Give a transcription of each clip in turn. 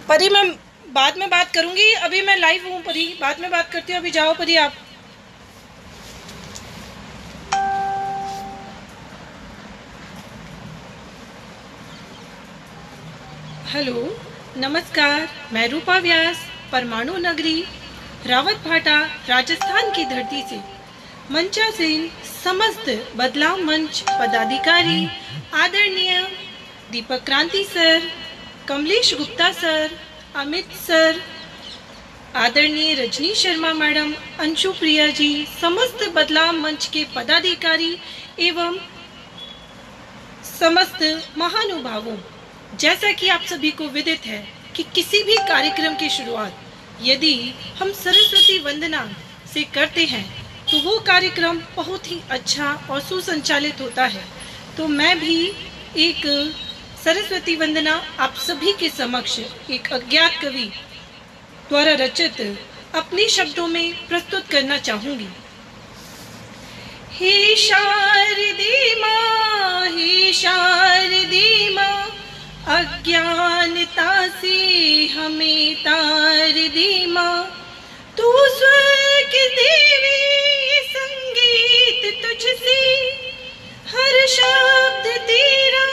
परी मैं बाद में बात करूंगी, अभी मैं लाइव हूँ परी, बाद में बात करती हूँ। अभी जाओ परी आप। हेलो नमस्कार, मैं रूपा व्यास परमाणु नगरी रावतभाटा राजस्थान की धरती से मंचासीन समस्त बदलाव मंच पदाधिकारी आदरणीय दीपक क्रांति sir, Kamlesh Gupta sir, Amit sir, आदरणीय रजनी शर्मा मैडम, अंशु प्रिया जी, समस्त बदलाव मंच के पदाधिकारी एवं समस्त महानुभावों, जैसा कि आप सभी को विदित है कि किसी भी कार्यक्रम की शुरुआत यदि हम सरस्वती वंदना से करते हैं तो वो कार्यक्रम बहुत ही अच्छा और सुसंचालित होता है। तो मैं भी एक सरस्वती वंदना आप सभी के समक्ष एक अज्ञात कवि द्वारा रचित अपने शब्दों में प्रस्तुत करना चाहूंगी। हे शारदे माँ, हे शारदे माँ, अज्ञानता से हमें तार दे माँ। तू स्वर्ग देवी, संगीत तुझसे, हर शब्द तेरा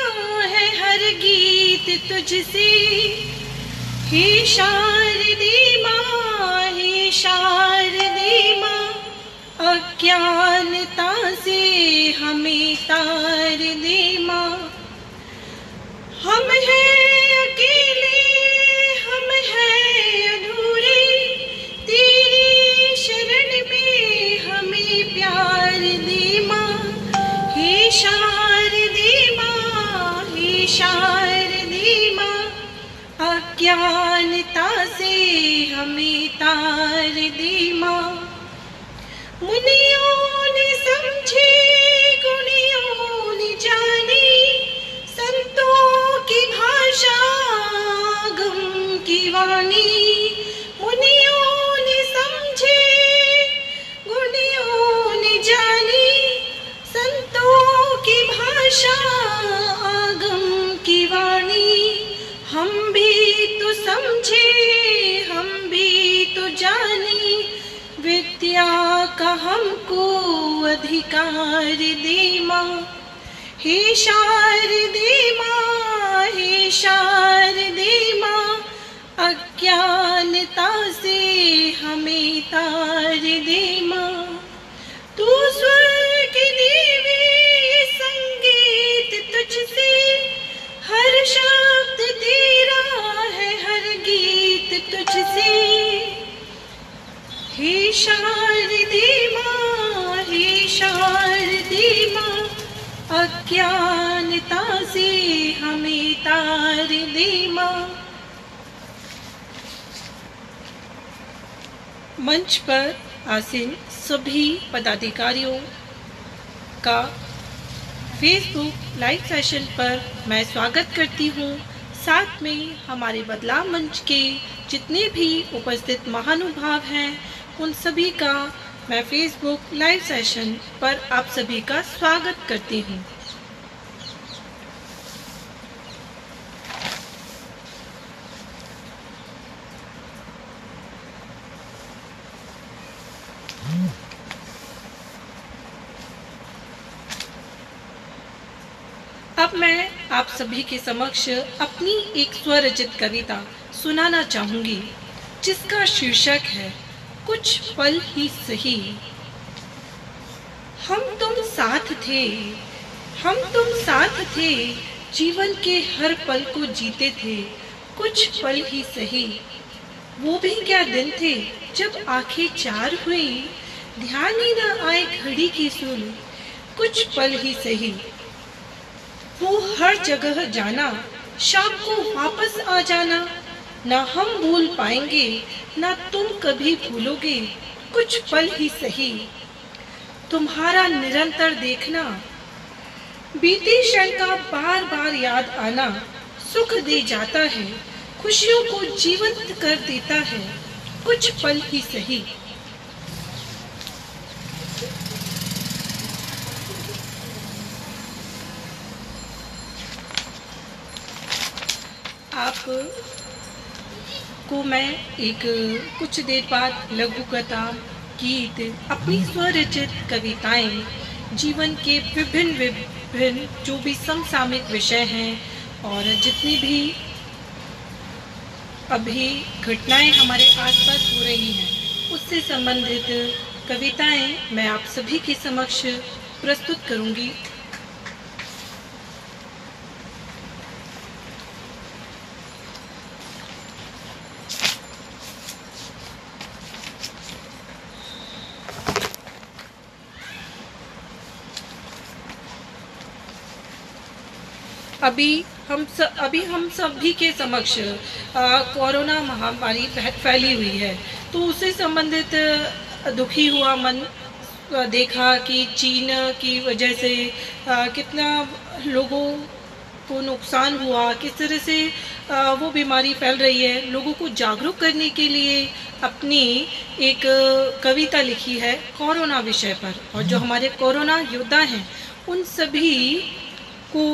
है, हर गीत तुझसे। हे शारदे माँ, हे शारदे माँ, अज्ञानता से हमें तार दे माँ। हम हैं अकेले, हम हैं अधूरे, तेरी शरण में हमें प्यार दे माँ। हे शारदे माँ, हे शारदे माँ, अज्ञानता से हमें तार दे माँ। मुनियों ने समझे, गुणियों ने जाने, संतों की भाषा गम की वाणी। मुनियों ने समझे, गुणियों ने जाने, संतों की भाषा आगम की वाणी। हम भी तो समझे, हम भी तो जाने, विद्या का हमको अधिकार दे माँ। हे शारदे माँ, हे शारदे माँ, अज्ञानता से हमें तार दे माँ। तू स्वर्ग देवी, संगीत तुझसे, हर शब्द तेरा है, हर गीत तुझसे। हे शारदे माँ, हे शारदे माँ, अज्ञानता से हमें तार दे माँ। मंच पर आसीन सभी पदाधिकारियों का फेसबुक लाइव सेशन पर मैं स्वागत करती हूँ। साथ में हमारे बदलाव मंच के जितने भी उपस्थित महानुभाव हैं उन सभी का मैं फेसबुक लाइव सेशन पर आप सभी का स्वागत करती हूँ। अब मैं आप सभी के समक्ष अपनी एक स्वरचित कविता सुनाना चाहूंगी जिसका शीर्षक है कुछ पल ही सही। हम तुम साथ थे, हम तुम साथ थे, जीवन के हर पल को जीते थे। कुछ पल ही सही, वो भी क्या दिन थे जब आंखें चार हुई, ध्यान ही न आए घड़ी की सुन। कुछ पल ही सही, वो हर जगह जाना, शाम को वापस आ जाना, ना हम भूल पाएंगे ना तुम कभी भूलोगे। कुछ पल ही सही, तुम्हारा निरंतर देखना, बीते क्षण का बार बार याद आना, सुख दे जाता है, खुशियों को जीवंत कर देता है। कुछ पल ही सही। आप आपको मैं एक कुछ देर बाद लघु कथा, गीत, अपनी स्वरचित कविताएं, जीवन के विभिन्न विभिन्न जो भी समसामयिक विषय हैं और जितनी भी अभी घटनाएं हमारे आसपास हो रही हैं उससे संबंधित कविताएं मैं आप सभी के समक्ष प्रस्तुत करूंगी। अभी हम सभी के समक्ष कोरोना महामारी फैली हुई है, तो उससे संबंधित दुखी हुआ मन देखा कि चीन की वजह से कितना लोगों को नुकसान हुआ, किस तरह से वो बीमारी फैल रही है। लोगों को जागरूक करने के लिए अपनी एक कविता लिखी है कोरोना विषय पर, और जो हमारे कोरोना योद्धा हैं उन सभी को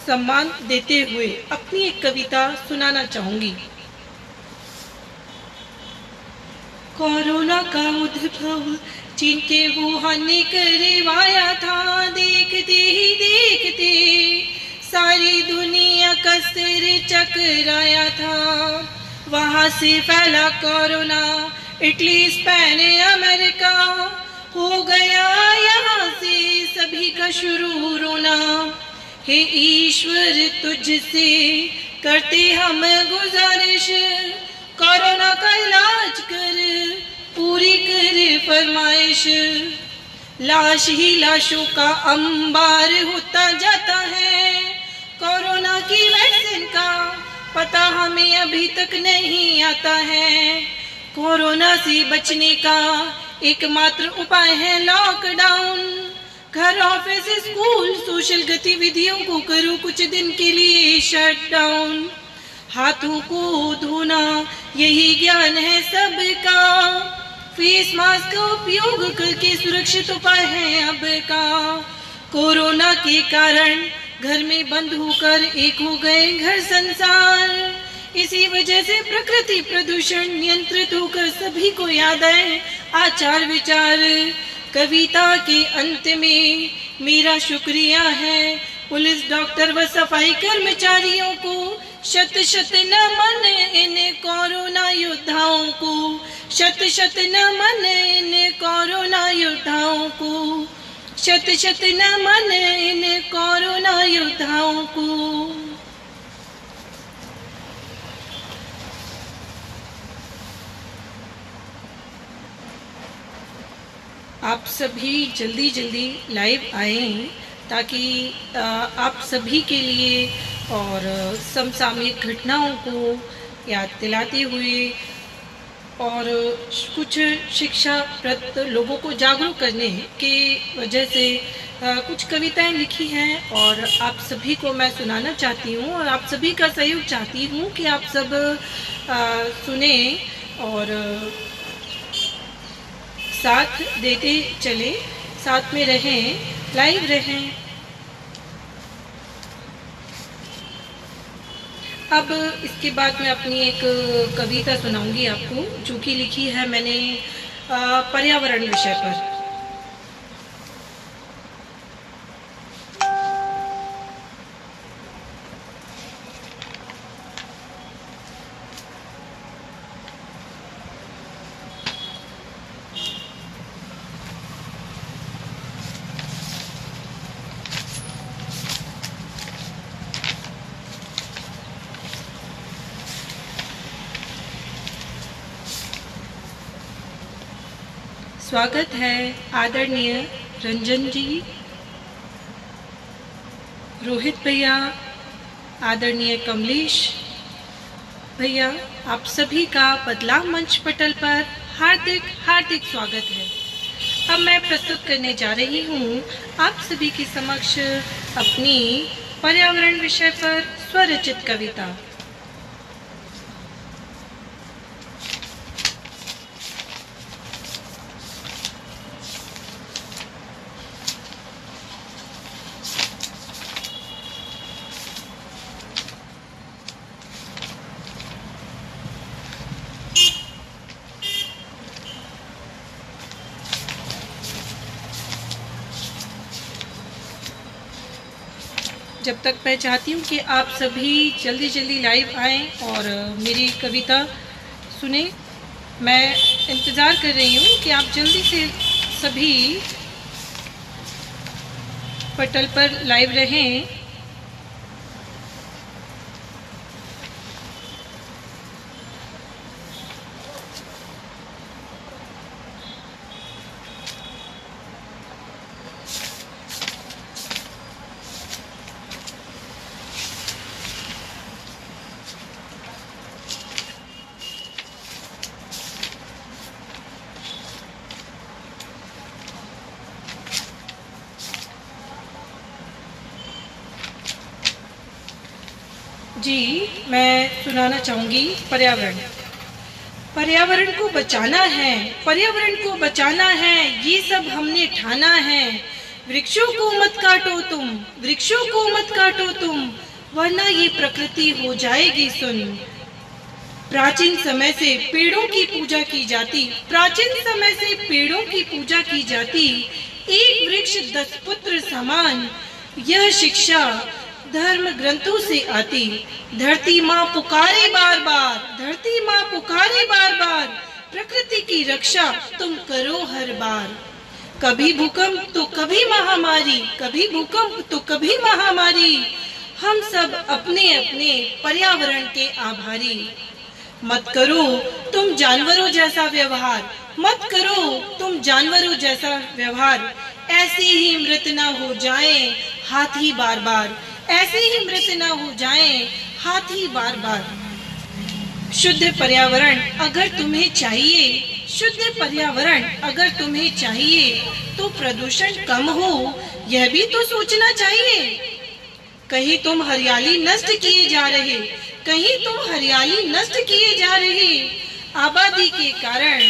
सम्मान देते हुए अपनी एक कविता सुनाना चाहूंगी। कोरोना का उद्भव चीन के वुहान ने करवाया था, देखते ही देखते सारी दुनिया का सिर चकराया था। वहां से फैला कोरोना इटली, स्पेन, अमेरिका, हो गया यहाँ से सभी का शुरू रोना। हे ईश्वर तुझसे करते हम गुजारिश, कोरोना का इलाज कर, पूरी कर फरमाइश। लाश ही लाशों का अंबार होता जाता है, कोरोना की वैक्सीन का पता हमें अभी तक नहीं आता है। कोरोना से बचने का एकमात्र उपाय है लॉकडाउन। घर, ऑफिस, स्कूल, सोशल गतिविधियों को करो कुछ दिन के लिए शट डाउन। हाथों को धोना यही ज्ञान है सबका, फेस मास्क का उपयोग करके सुरक्षित उपाय है अब का। कोरोना के कारण घर में बंद होकर एक हो गए घर संसार, इसी वजह से प्रकृति प्रदूषण नियंत्रित होकर सभी को याद आए आचार विचार। कविता के अंत में मेरा शुक्रिया है पुलिस, डॉक्टर व सफाई कर्मचारियों को, शत शत नमन इन कोरोना योद्धाओं को, शत शत नमन इन कोरोना योद्धाओं को, शत शत नमन इन कोरोना योद्धाओं को। आप सभी जल्दी जल्दी लाइव आए ताकि आप सभी के लिए और समसामयिक घटनाओं को याद दिलाते हुए और कुछ शिक्षाप्रद लोगों को जागरूक करने के वजह से कुछ कविताएं लिखी हैं और आप सभी को मैं सुनाना चाहती हूँ और आप सभी का सहयोग चाहती हूँ कि आप सब सुने और साथ देते चले, साथ में रहें, लाइव रहें। अब इसके बाद मैं अपनी एक कविता सुनाऊंगी आपको, जो कि लिखी है मैंने पर्यावरण विषय पर। स्वागत है आदरणीय रंजन जी, रोहित भैया, आदरणीय कमलेश भैया, आप सभी का बदलाव मंच पटल पर हार्दिक हार्दिक स्वागत है। अब मैं प्रस्तुत करने जा रही हूँ आप सभी के समक्ष अपनी पर्यावरण विषय पर स्वरचित कविता। जब तक मैं चाहती हूँ कि आप सभी जल्दी जल्दी लाइव आएँ और मेरी कविता सुने। मैं इंतज़ार कर रही हूँ कि आप जल्दी से सभी पटल पर लाइव रहें। जी, मैं सुनाना चाहूँगी पर्यावरण। पर्यावरण को बचाना है, पर्यावरण को बचाना है, ये सब हमने ठाना है। वृक्षों को मत काटो तुम, वृक्षों को मत काटो तुम, वरना ये प्रकृति हो जाएगी सुन। प्राचीन समय से पेड़ों की पूजा की जाती, प्राचीन समय से पेड़ों की पूजा की जाती। एक वृक्ष 10 पुत्र समान, यह शिक्षा धर्म ग्रंथों से आती। धरती माँ पुकारे बार बार, धरती माँ पुकारे बार बार, प्रकृति की रक्षा तुम करो हर बार। कभी भूकंप तो कभी महामारी, कभी भूकंप तो कभी महामारी, हम सब अपने अपने पर्यावरण के आभारी। मत करो तुम जानवरों जैसा व्यवहार, मत करो तुम जानवरों जैसा व्यवहार, ऐसे ही मृत ना हो जाएं हाथी बार बार, ऐसे ही मृत न हो जाएं हाथी बार बार। शुद्ध पर्यावरण अगर तुम्हें चाहिए, शुद्ध पर्यावरण अगर तुम्हें चाहिए, तो प्रदूषण कम हो यह भी तो सोचना चाहिए। कहीं तुम हरियाली नष्ट किए जा रहे, कहीं तुम हरियाली नष्ट किए जा रहे, आबादी के कारण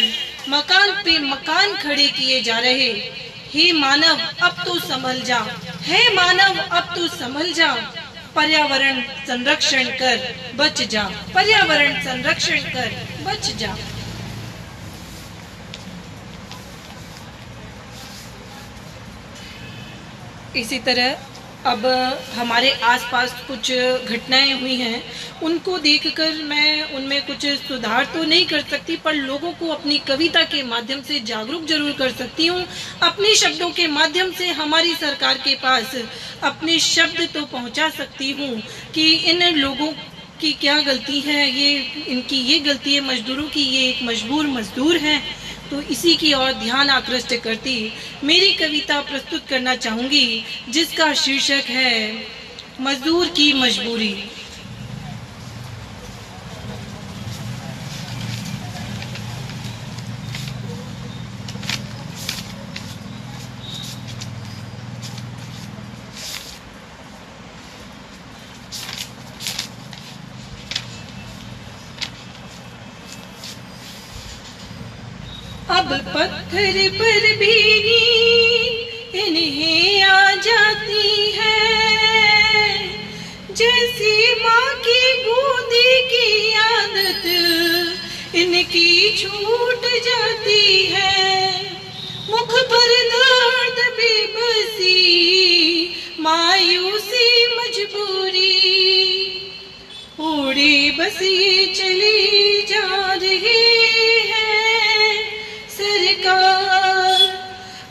मकान पे मकान खड़े किए जा रहे। हे मानव अब तो संभल जा, हे मानव अब तो संभल जा, पर्यावरण संरक्षण कर बच जा, पर्यावरण संरक्षण कर बच जा। इसी तरह अब हमारे आसपास कुछ घटनाएं हुई हैं, उनको देखकर मैं उनमें कुछ सुधार तो नहीं कर सकती, पर लोगों को अपनी कविता के माध्यम से जागरूक जरूर कर सकती हूँ। अपने शब्दों के माध्यम से हमारी सरकार के पास अपने शब्द तो पहुँचा सकती हूँ कि इन लोगों की क्या गलती है, ये इनकी ये गलती है मजदूरों की, ये एक मजबूर मजदूर हैं। तो इसी की ओर ध्यान आकृष्ट करती मेरी कविता प्रस्तुत करना चाहूंगी, जिसका शीर्षक है मजदूर की मजबूरी। अब पत्थर पर भी नींद इन्हें आ जाती है, जैसी माँ की बूंदी की आदत इनकी छूट जाती है। मुख पर दर्द बेबसी, मायूसी मजबूरी, उड़े बस ये चली जा रही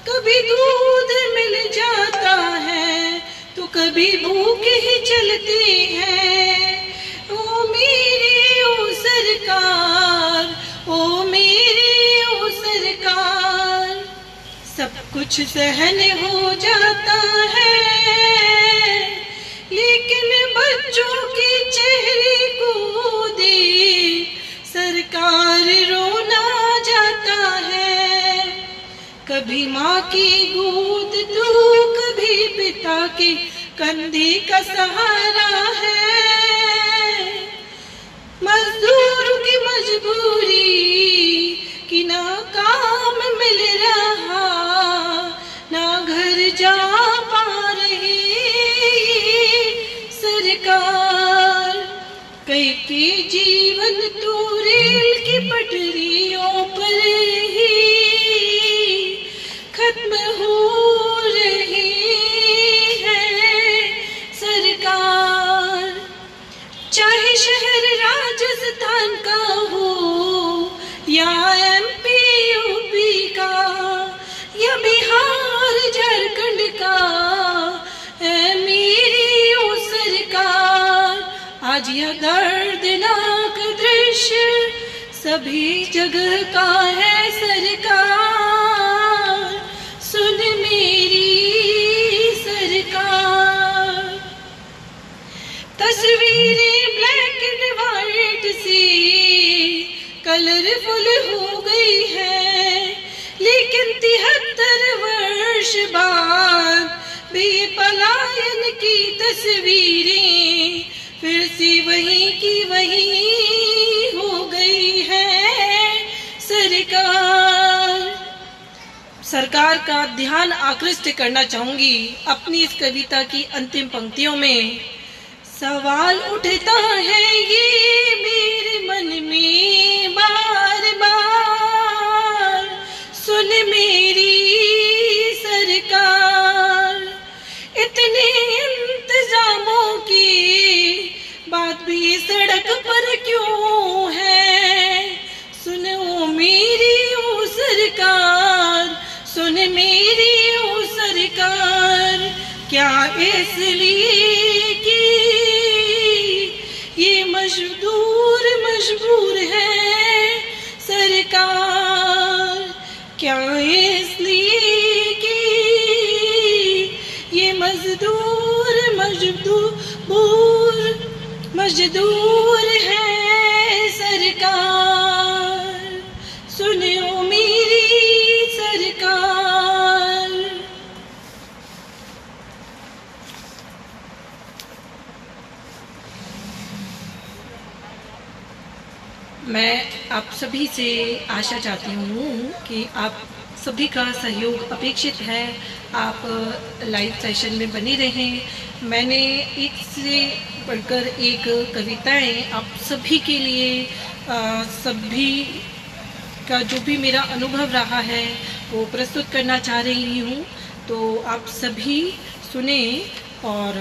कभी दूध मिल जाता है तो कभी भूख ही चलती है। ओ मेरी ओ सरकार, ओ मेरी ओ सरकार, सब कुछ सहन हो जाता है, लेकिन बच्चों के चेहरे को देख सरकार रोना जाता है। कभी माँ की गोद तो कभी पिता के कंधे का सहारा है। मजदूर की मजबूरी कि ना काम मिल रहा, ना घर जा पा रही सरकार। कई के जीवन तो रेल की पटरियों पर ही खत्म हो रही है सरकार। राजस्थान का हो या MP UP का या बिहार झारखंड का, है मेरी ओ सरकार। आज यह दर्दनाक दृश्य सभी जगह का है सरकार, सुन मेरी सरकार। तस्वीरें ब्लैक एंड व्हाइट सी कलरफुल हो गई है, लेकिन 73 वर्ष बाद भी पलायन की तस्वीरें फिर से वही की वही हो गई है सरकार। सरकार का ध्यान आकृष्ट करना चाहूंगी अपनी इस कविता की अंतिम पंक्तियों में। सवाल उठता है ये मेरे मन में बार बार, सुन मेरी सरकार। इतने इंतजामों की बात भी सड़क पर क्यों है, सुनो मेरी ओ सरकार, सुन मेरी ओ सरकार। क्या इसलिए कि ये मजदूर मजबूर है सरकार, क्या इसलिए कि ये मजदूर है सरकार, सुनो मेरी सरकार। मैं आप सभी से आशा चाहती हूँ कि आप सभी का सहयोग अपेक्षित है। आप लाइव सेशन में बने रहें। मैंने एक से बढ़कर एक कविताएं आप सभी के लिए सभी का जो भी मेरा अनुभव रहा है वो प्रस्तुत करना चाह रही हूँ। तो आप सभी सुने और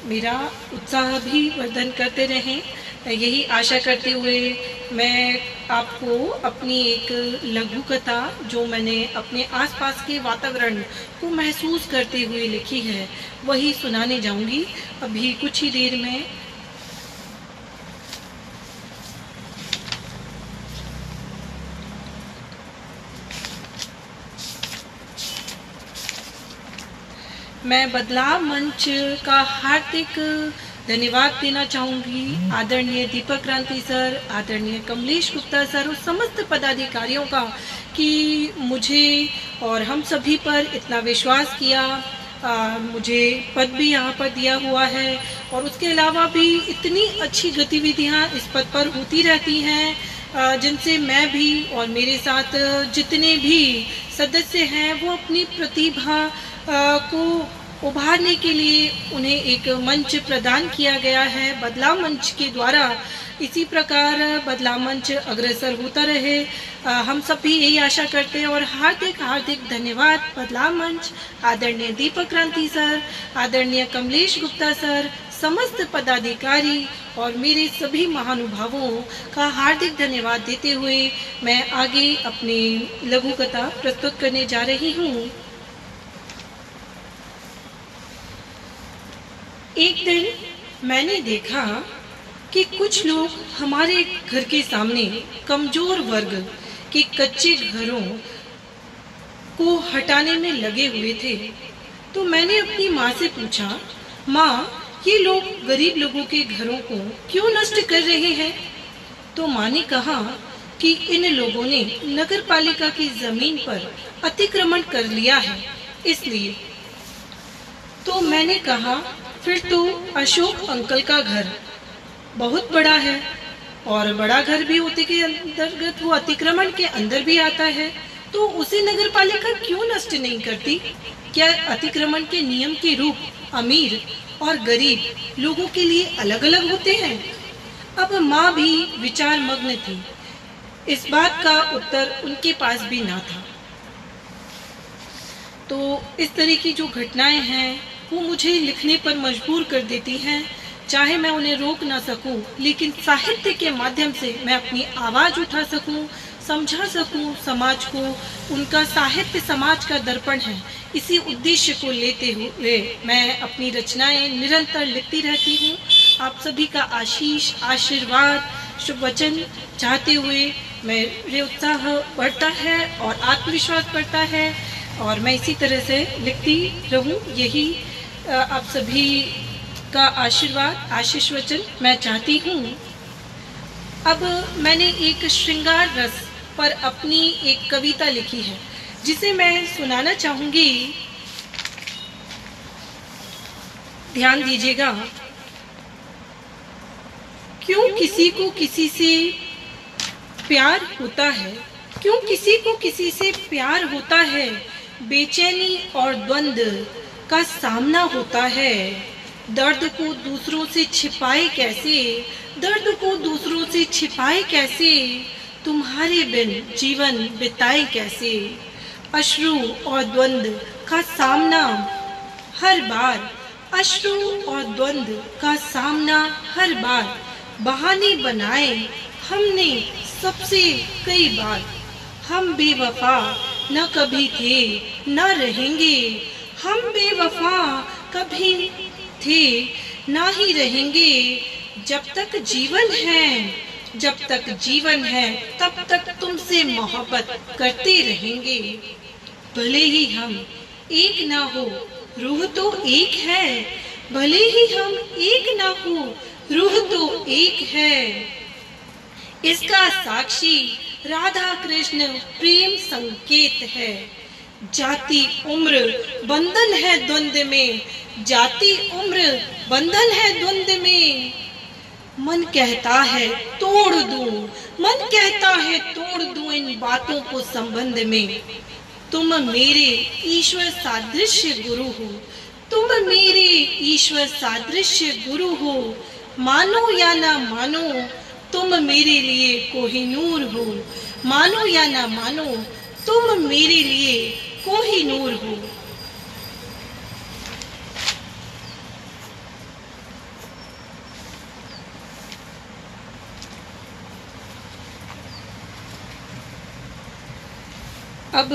मेरा उत्साह भी वर्धन करते रहें, यही आशा करते हुए मैं आपको अपनी एक लघु कथा जो मैंने अपने आसपास के वातावरण को महसूस करते हुए लिखी है वही सुनाने जाऊंगी अभी कुछ ही देर में। मैं बदलाव मंच का हार्दिक धन्यवाद देना चाहूंगी आदरणीय दीपक क्रांति सर, आदरणीय कमलेश गुप्ता सर और समस्त पदाधिकारियों का कि मुझे और हम सभी पर इतना विश्वास किया। मुझे पद भी यहाँ पर दिया हुआ है और उसके अलावा भी इतनी अच्छी गतिविधियाँ इस पद पर होती रहती हैं जिनसे मैं भी और मेरे साथ जितने भी सदस्य हैं वो अपनी प्रतिभा को उभारने के लिए उन्हें एक मंच प्रदान किया गया है बदलाव मंच के द्वारा। इसी प्रकार बदलाव मंच अग्रसर होता रहे, हम सब भी यही आशा करते हैं। और हार्दिक हार्दिक धन्यवाद बदलाव मंच, आदरणीय दीपक क्रांति सर, आदरणीय कमलेश गुप्ता सर, समस्त पदाधिकारी और मेरे सभी महानुभावों का हार्दिक धन्यवाद देते हुए मैं आगे अपनी लघु कथा प्रस्तुत करने जा रही हूँ। एक दिन मैंने देखा कि कुछ लोग हमारे घर के सामने कमजोर वर्ग के कच्चे घरों को हटाने में लगे हुए थे। तो मैंने अपनी माँ से पूछा, माँ ये लोग गरीब लोगों के घरों को क्यों नष्ट कर रहे हैं? तो माँ ने कहा कि इन लोगों ने नगर पालिका की जमीन पर अतिक्रमण कर लिया है इसलिए। तो मैंने कहा फिर तो अशोक अंकल का घर बहुत बड़ा है और बड़ा घर भी होते के अंतर्गत वो अतिक्रमण के अंदर भी आता है, तो उसे नगर पालिका क्यों नष्ट नहीं करती? क्या अतिक्रमण के नियम के रूप अमीर और गरीब लोगों के लिए अलग अलग होते हैं? अब माँ भी विचार मग्न थी, इस बात का उत्तर उनके पास भी ना था। तो इस तरह की जो घटनाएं हैं वो मुझे लिखने पर मजबूर कर देती हैं। चाहे मैं उन्हें रोक ना सकूं, लेकिन साहित्य के माध्यम से मैं अपनी आवाज उठा सकूं, समझा सकूं समाज को। उनका साहित्य समाज का दर्पण है। इसी उद्देश्य को लेते हुए मैं अपनी रचनाएं निरंतर लिखती रहती हूँ। आप सभी का आशीष, आशीर्वाद, शुभ वचन चाहते हुए मेरे उत्साह बढ़ता है और आत्मविश्वास बढ़ता है और मैं इसी तरह से लिखती रहूं। यही आप सभी का आशीर्वाद, आशीष वचन मैं चाहती हूँ। अब मैंने एक श्रृंगार रस पर अपनी एक कविता लिखी है जिसे मैं सुनाना चाहूंगी। ध्यान दीजिएगा। क्यों किसी को किसी से प्यार होता है, क्यों किसी को किसी से प्यार होता है, बेचैनी और द्वंद्व का सामना होता है। दर्द को दूसरों से छिपाए कैसे, दर्द को दूसरों से छिपाए कैसे, तुम्हारे बिन जीवन बिताए कैसे। अश्रु और द्वंद्व का सामना हर बार, अश्रु और द्वंद्व का सामना हर बार, बहाने बनाए हमने सबसे कई बार। हम बेवफा न कभी थे न रहेंगे, हम बेवफा कभी थे ना ही रहेंगे। जब तक जीवन है, जब तक जीवन है तब तक तुमसे मोहब्बत करते रहेंगे। भले ही हम एक ना हो, रूह तो एक है, भले ही हम एक ना हो, रूह तो एक है। इसका साक्षी राधा कृष्ण प्रेम संकेत है। जाति उम्र बंधन है द्वंद्व में, जाति उम्र बंधन है द्वंद्व में। मन कहता है तोड़ दूं, मन कहता है तोड़ दूं इन बातों को संबंध में। तुम मेरे ईश्वर सादृश्य गुरु हो, तुम मेरे ईश्वर सादृश्य गुरु हो। मानो या ना मानो तुम मेरे लिए कोहिनूर हो, मानो या ना मानो तुम मेरे लिए कोहिनूर हो। अब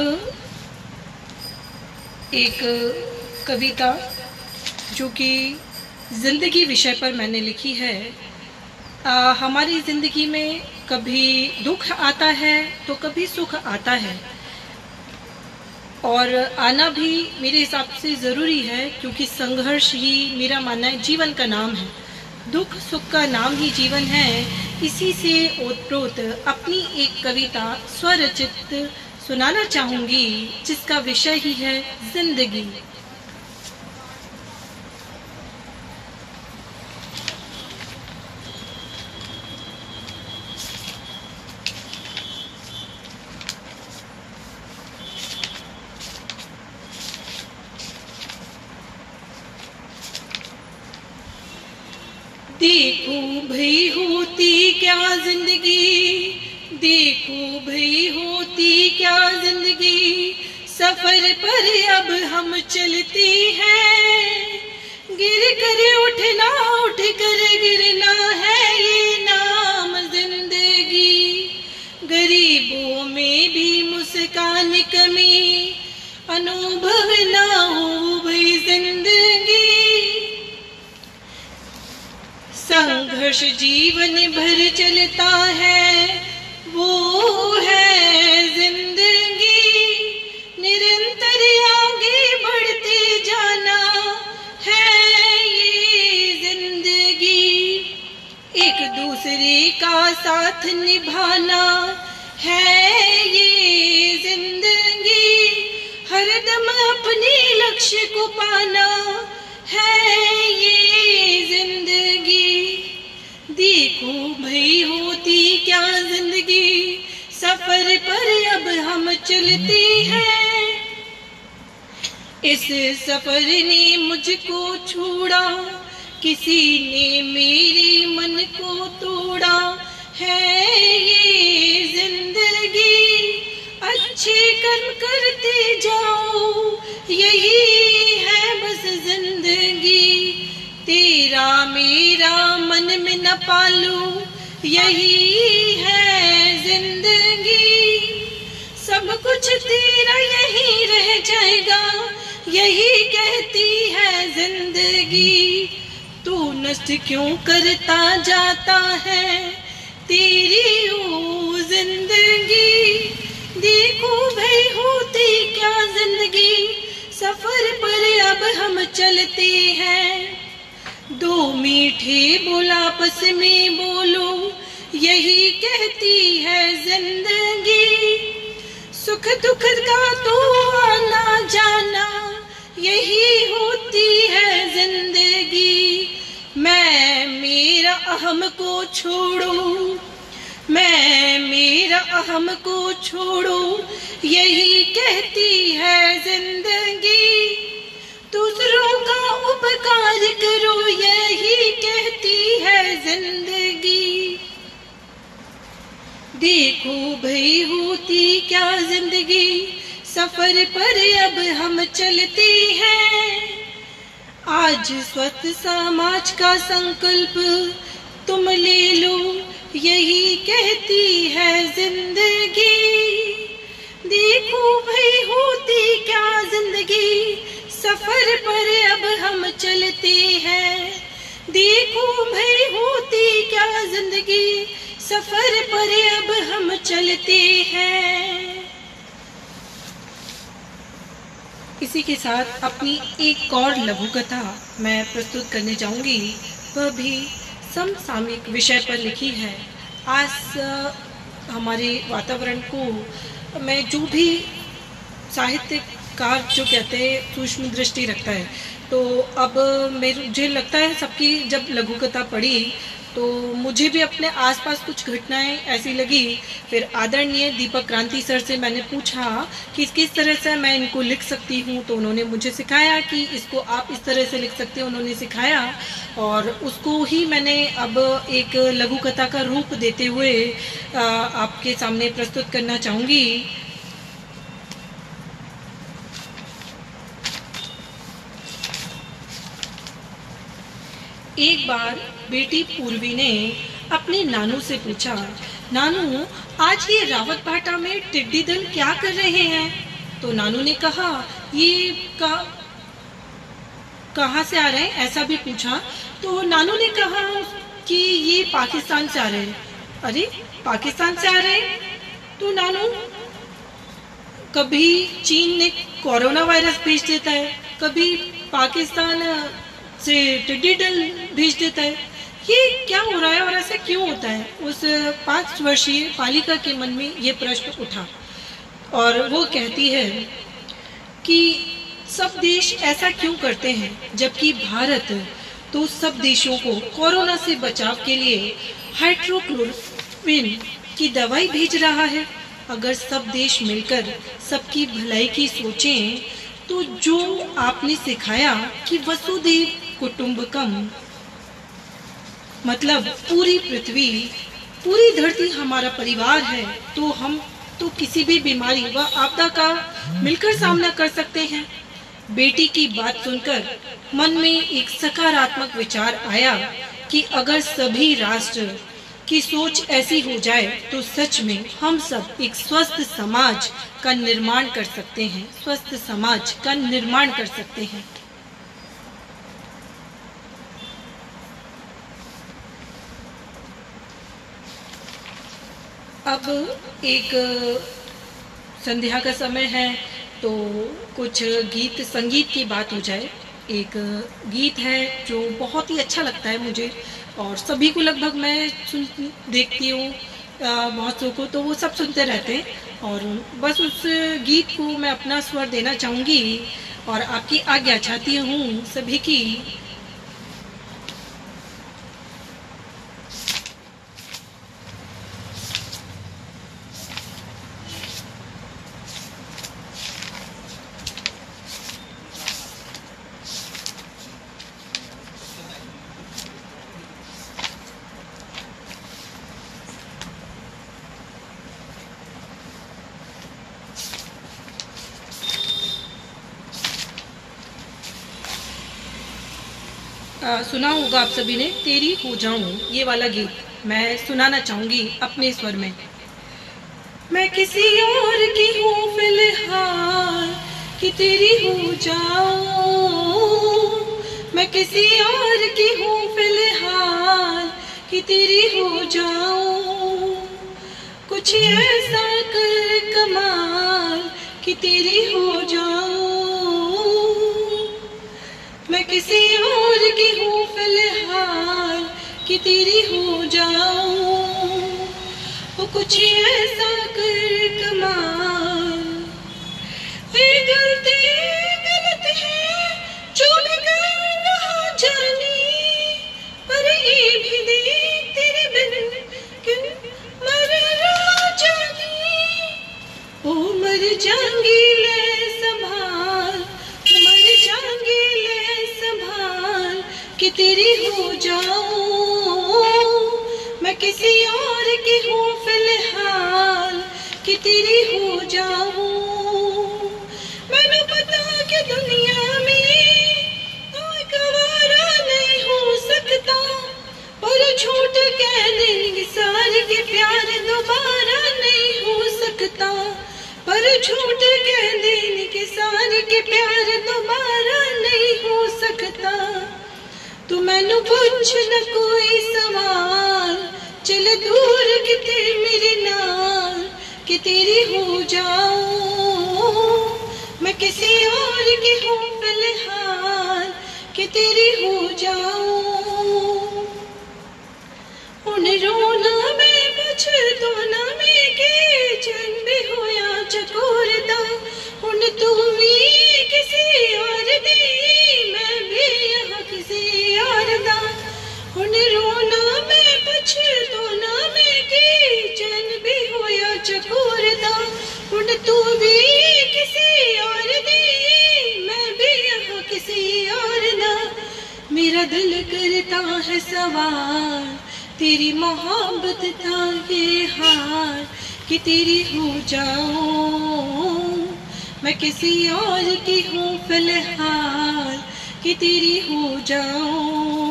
एक कविता जो कि जिंदगी विषय पर मैंने लिखी है। हमारी जिंदगी में कभी दुख आता है तो कभी सुख आता है और आना भी मेरे हिसाब से ज़रूरी है, क्योंकि संघर्ष ही मेरा मानना है जीवन का नाम है। दुख सुख का नाम ही जीवन है। इसी से ओतप्रोत अपनी एक कविता स्वरचित सुनाना चाहूंगी जिसका विषय ही है जिंदगी। देखो भई होती क्या जिंदगी, देखो भई होती क्या जिंदगी, सफर पर अब हम चलते हैं। गिर कर उठना, उठ कर गिरना है ये नाम जिंदगी। गरीबों में भी मुस्कान कमी, अनुभव ना हो भई जिंदगी। संघर्ष जीवन भर चलता है, वो है जिंदगी। निरंतर आगे बढ़ते जाना है ये जिंदगी। एक दूसरे का साथ निभाना है ये जिंदगी। हरदम अपने लक्ष्य को पाना है ये जिंदगी। देखो भई होती क्या जिंदगी, सफर पर अब हम चलते हैं। इस सफर ने मुझको छोड़ा, किसी ने मेरे मन को तोड़ा है ये जिंदगी। अच्छे कर्म करते जाओ, यही है बस जिंदगी। तेरा मेरा मन में न पालूं, यही है जिंदगी। सब कुछ तेरा यही रह जाएगा, यही कहती है जिंदगी। तू नष्ट क्यों करता जाता है तेरी वो जिंदगी। देखो भाई होती क्या जिंदगी, सफर पर अब हम चलते हैं। दो मीठे बोल आपस में बोलो, यही कहती है जिंदगी। सुख दुख का तो आना जाना, यही होती है जिंदगी। मैं मेरा अहम को छोड़ो, मैं मेरा अहम को छोड़ो, यही कहती है जिंदगी। दूसरों का उपकार करो, यही कहती है जिंदगी। देखो भाई होती क्या जिंदगी, सफर पर अब हम चलते हैं। आज स्वस्थ समाज का संकल्प तुम ले लो, यही कहती है जिंदगी। देखो भाई होती क्या जिंदगी, सफर पर अब हम चलते हैं। देखो भाई होती क्या जिंदगी, सफर पर अब हम चलते हैं। इसी के साथ अपनी एक और लघु कथा मैं प्रस्तुत करने जाऊंगी, वह भी समसामयिक विषय पर लिखी है। आज हमारे वातावरण को मैं जो भी साहित्यकार जो कहते हैं सूक्ष्म दृष्टि रखता है, तो अब मुझे लगता है सबकी जब लघु कथा पढ़ी तो मुझे भी अपने आसपास कुछ घटनाएं ऐसी लगी। फिर आदरणीय दीपक क्रांति सर से मैंने पूछा कि किस तरह से मैं इनको लिख सकती हूँ, तो उन्होंने मुझे सिखाया कि इसको आप इस तरह से लिख सकते हैं। उन्होंने सिखाया और उसको ही मैंने अब एक लघु कथा का रूप देते हुए आपके सामने प्रस्तुत करना चाहूँगी। एक बार बेटी पूर्वी ने अपने नानू से पूछा, नानू आज ये रावत भाटा में टिड्डी दल क्या कर रहे हैं? तो नानू ने कहा ये कहाँ से आ रहे हैं, ऐसा भी पूछा। तो नानू ने कहा कि ये पाकिस्तान से आ रहे हैं। अरे पाकिस्तान से आ रहे हैं? तो नानू, कभी चीन ने कोरोना वायरस भेज देता है, कभी पाकिस्तान से टिड्डी दल भेज देता है, ये क्या हो रहा है और ऐसा क्यों होता है? उस 5 वर्षीय बालिका के मन में ये प्रश्न उठा और वो कहती है कि सब देश ऐसा क्यों करते हैं, जबकि भारत तो सब देशों को कोरोना से बचाव के लिए हाइड्रोक्लोरोक्विन की दवाई भेज रहा है। अगर सब देश मिलकर सबकी भलाई की सोचें तो जो आपने सिखाया कि वसुधैव कुटुंबकम, मतलब पूरी पृथ्वी, पूरी धरती हमारा परिवार है, तो हम तो किसी भी बीमारी व आपदा का मिलकर सामना कर सकते हैं। बेटी की बात सुनकर मन में एक सकारात्मक विचार आया कि अगर सभी राष्ट्र की सोच ऐसी हो जाए तो सच में हम सब एक स्वस्थ समाज का निर्माण कर सकते हैं, स्वस्थ समाज का निर्माण कर सकते हैं। अब एक संध्या का समय है तो कुछ गीत संगीत की बात हो जाए। एक गीत है जो बहुत ही अच्छा लगता है मुझे और सभी को, लगभग मैं देखती हूँ बहुत को, तो वो सब सुनते रहते हैं और बस उस गीत को मैं अपना स्वर देना चाहूँगी और आपकी आज्ञा चाहती हूँ सभी की। सुना होगा आप सभी ने, तेरी हो जाऊं, ये वाला गीत मैं सुनाना चाहूंगी अपने स्वर में। मैं किसी और की हूँ फिलहाल कि तेरी हो जाऊं, मैं किसी और की हूँ फिलहाल कि तेरी हो जाऊं, कुछ ऐसा कर कमाल कि तेरी हो जाऊं, मैं किसी और की हूँ फिलहाल कि तेरी हो जाऊं, वो कुछ ऐसा कर कमाल। ये गलती गलत है जो मैं कर रहा जानी, पर ये भी देख तेरे बिन क्यों मर रहा जानी, ओ मर जाऊंगी ले संभाल, मर जाऊंगी ले संभाल कि तेरी हो जाऊं, मैं किसी और की हूँ फिलहाल कि तेरी हो जाऊं। मैंने पता कि दुनिया में कोई गवारा नहीं हो सकता, पर झूठ कहने सारे के प्यार दोबारा नहीं हो सकता, पर झूठ कह देने के सारे के प्यार दोबारा नहीं हो सकता। तू मैनू पूछ न कोई सवाल, चल दूर किते मेरे नाल कि तेरी हो जाऊं, मैं किसी और की हूँ फिलहाल कि तेरी हो जाऊं। हुण रोना मैं पछताना मैं के चैन भी होया चकोरदा, हुण तू भी किसी और दी मैं भी यहाँ किसी और दा, हुण रोना मैं पछताना मैं के चैन भी होया चकोरदा, हुण तू भी किसी और दी मैं भी यहाँ किसी और दा। मेरा दिल करता है सवाल, तेरी मोहब्बत था ये हाल कि तेरी हो जाऊं, मैं किसी और की हूँ फिलहाल कि तेरी हो जाऊं।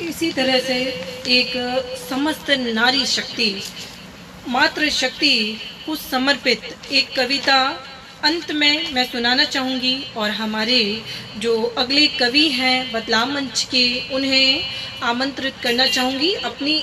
इसी तरह से एक समस्त नारी शक्ति, मातृ शक्ति को समर्पित एक कविता अंत में मैं सुनाना चाहूँगी, और हमारे जो अगले कवि हैं बदलाव मंच के, उन्हें आमंत्रित करना चाहूँगी अपनी